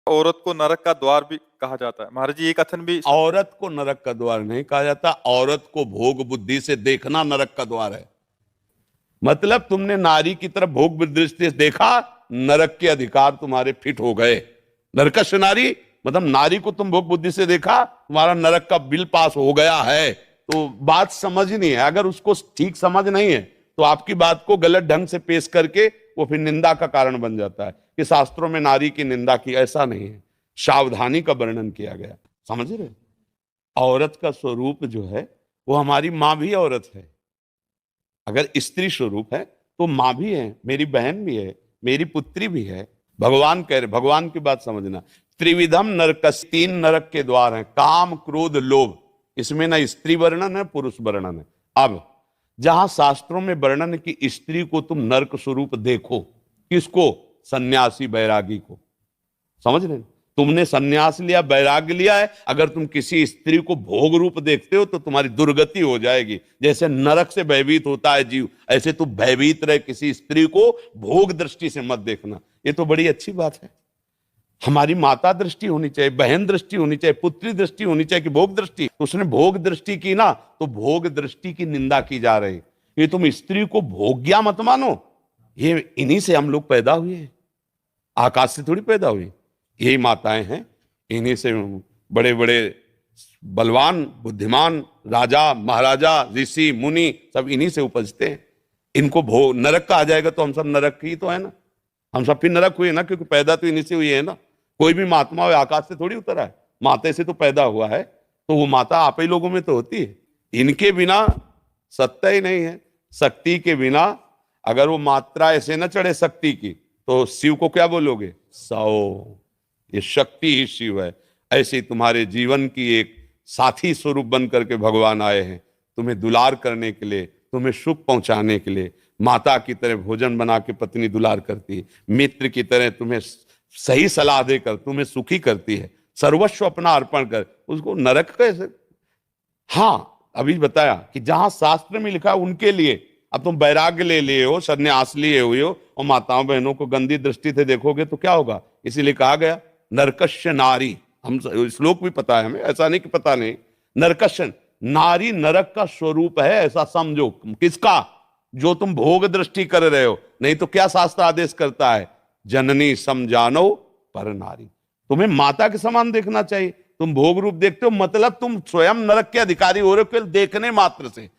औरत को नरक का द्वार भी कहा जाता है महाराज जी, ये कथन भी। औरत को नरक का द्वार नहीं कहा जाता, औरत को भोग बुद्धि से देखना नरक का द्वार है। मतलब तुमने नारी की तरफ भोग दृष्टि से देखा, नरक के अधिकार तुम्हारे फिट हो गए। नरकश नारी मतलब नारी को तुम भोग बुद्धि से देखा, तुम्हारा नरक का बिल पास हो गया है। तो बात समझ नहीं है, अगर उसको ठीक समझ नहीं है तो आपकी बात को गलत ढंग से पेश करके वो फिर निंदा का कारण बन जाता है कि शास्त्रों में नारी की निंदा की। ऐसा नहीं है, सावधानी का वर्णन किया गया। समझ रहे? औरत का स्वरूप जो है वो हमारी माँ भी औरत है। अगर स्त्री स्वरूप है तो माँ भी है, मेरी बहन भी है, मेरी पुत्री भी है। भगवान कह रहे, भगवान की बात समझना, त्रिविधम नरक, तीन नरक के द्वार हैं, काम क्रोध लोभ। इसमें ना स्त्री वर्णन है पुरुष वर्णन है। अब जहां शास्त्रों में वर्णन की स्त्री को तुम नरक स्वरूप देखो, किसको? सन्यासी बैरागी को। समझ रहे? तुमने सन्यास लिया, वैराग्य लिया है, अगर तुम किसी स्त्री को भोग रूप देखते हो तो तुम्हारी दुर्गति हो जाएगी। जैसे नरक से भयभीत होता है जीव, ऐसे तू भयभीत रहे, किसी स्त्री को भोग दृष्टि से मत देखना। ये तो बड़ी अच्छी बात है। हमारी माता दृष्टि होनी चाहिए, बहन दृष्टि होनी चाहिए, पुत्री दृष्टि होनी चाहिए कि भोग दृष्टि। उसने भोग दृष्टि की ना, तो भोग दृष्टि की निंदा की जा रही। ये तुम स्त्री को भोग्या मत मानो, ये इन्हीं से हम लोग पैदा हुए हैं, आकाश से थोड़ी पैदा हुए। यही माताएं हैं, इन्हीं से बड़े बड़े बलवान बुद्धिमान राजा महाराजा ऋषि मुनि सब इन्हीं से उपजते हैं। इनको भोग नरक का आ जाएगा तो हम सब नरक ही तो है ना, हम सब फिर नरक हुए ना, क्योंकि पैदा तो इन्हीं से हुई है ना। कोई भी महात्मा आकाश से थोड़ी उतरा है, माता से तो पैदा हुआ है, तो वो माता आप ही लोगों में तो होती है। इनके बिना सत्ता ही नहीं है। शक्ति के बिना अगर वो मात्रा ऐसे न चढ़े शक्ति की, तो शिव को क्या बोलोगे? सौ। ये शक्ति ही शिव है। ऐसे ही तुम्हारे जीवन की एक साथी स्वरूप बन करके भगवान आए हैं, तुम्हें दुलार करने के लिए, तुम्हें सुख पहुंचाने के लिए। माता की तरह भोजन बना के पत्नी दुलार करती है, मित्र की तरह तुम्हें सही सलाह देकर तुम्हें सुखी करती है, सर्वस्व अपना अर्पण कर। उसको नरक कैसे? हाँ, अभी बताया कि जहां शास्त्र में लिखा उनके लिए। अब तुम वैराग्य ले लिए हो, सन्यास लिए हुए हो, और माताओं बहनों को गंदी दृष्टि से देखोगे तो क्या होगा? इसीलिए कहा गया नरकश्य नारी। हम श्लोक भी पता है हमें, ऐसा नहीं कि पता नहीं। नरकश्य नारी नरक का स्वरूप है, ऐसा समझो। किसका? जो तुम भोग दृष्टि कर रहे हो। नहीं तो क्या शास्त्र आदेश करता है? जननी समझानो पर नारी। तुम्हें माता के समान देखना चाहिए। तुम भोग रूप देखते हो, मतलब तुम स्वयं नरक के अधिकारी हो रहे हो केवल देखने मात्र से।